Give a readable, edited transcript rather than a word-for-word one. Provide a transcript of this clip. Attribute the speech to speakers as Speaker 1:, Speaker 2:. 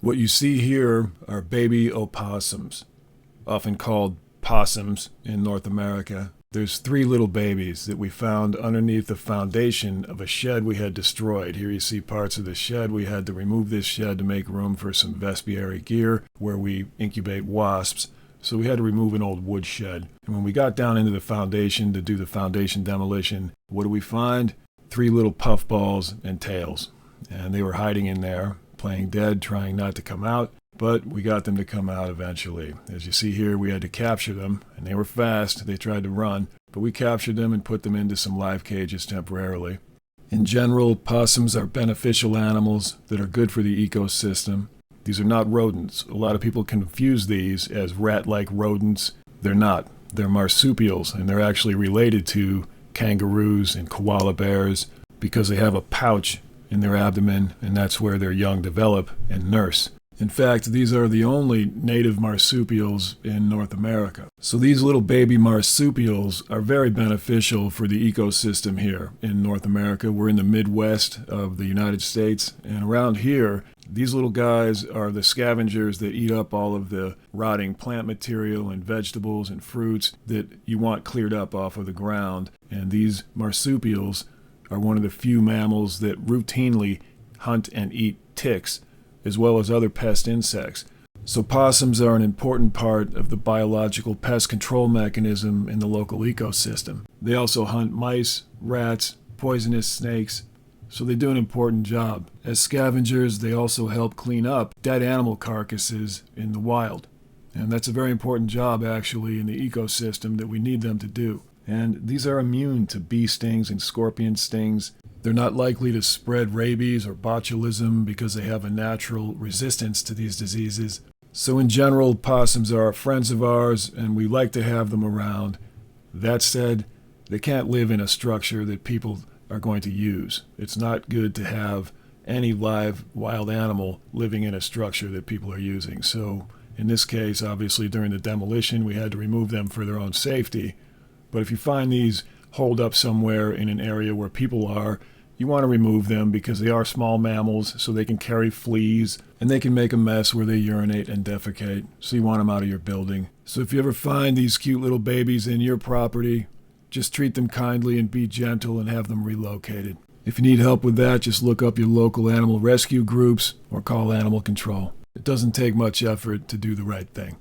Speaker 1: What you see here are baby opossums, often called possums in North America. There's 3 little babies that we found underneath the foundation of a shed we had destroyed. Here you see parts of the shed. We had to remove this shed to make room for some vespiary gear where we incubate wasps. So we had to remove an old woodshed. And when we got down into the foundation to do the foundation demolition, what do we find? 3 little puffballs and tails. And they were hiding in there, playing dead, trying not to come out. But we got them to come out eventually. As you see here, we had to capture them, and they were fast. They tried to run, but we captured them and put them into some live cages temporarily. In general, possums are beneficial animals that are good for the ecosystem. These are not rodents. A lot of people confuse these as rat-like rodents. They're not. They're marsupials, and they're actually related to kangaroos and koala bears because they have a pouch in their abdomen, and that's where their young develop and nurse. In fact, these are the only native marsupials in North America. So these little baby marsupials are very beneficial for the ecosystem here in North America. We're in the Midwest of the United States, and around here, these little guys are the scavengers that eat up all of the rotting plant material and vegetables and fruits that you want cleared up off of the ground. And these marsupials are one of the few mammals that routinely hunt and eat ticks, as well as other pest insects. So possums are an important part of the biological pest control mechanism in the local ecosystem. They also hunt mice, rats, poisonous snakes, so they do an important job. As scavengers, they also help clean up dead animal carcasses in the wild. And that's a very important job actually in the ecosystem that we need them to do. And these are immune to bee stings and scorpion stings. They're not likely to spread rabies or botulism because they have a natural resistance to these diseases. So in general, possums are friends of ours and we like to have them around. That said, they can't live in a structure that people are going to use. It's not good to have any live wild animal living in a structure that people are using. So in this case, obviously during the demolition, we had to remove them for their own safety. But if you find these holed up somewhere in an area where people are, you want to remove them because they are small mammals, so they can carry fleas, and they can make a mess where they urinate and defecate, so you want them out of your building. So if you ever find these cute little babies in your property, just treat them kindly and be gentle and have them relocated. If you need help with that, just look up your local animal rescue groups or call animal control. It doesn't take much effort to do the right thing.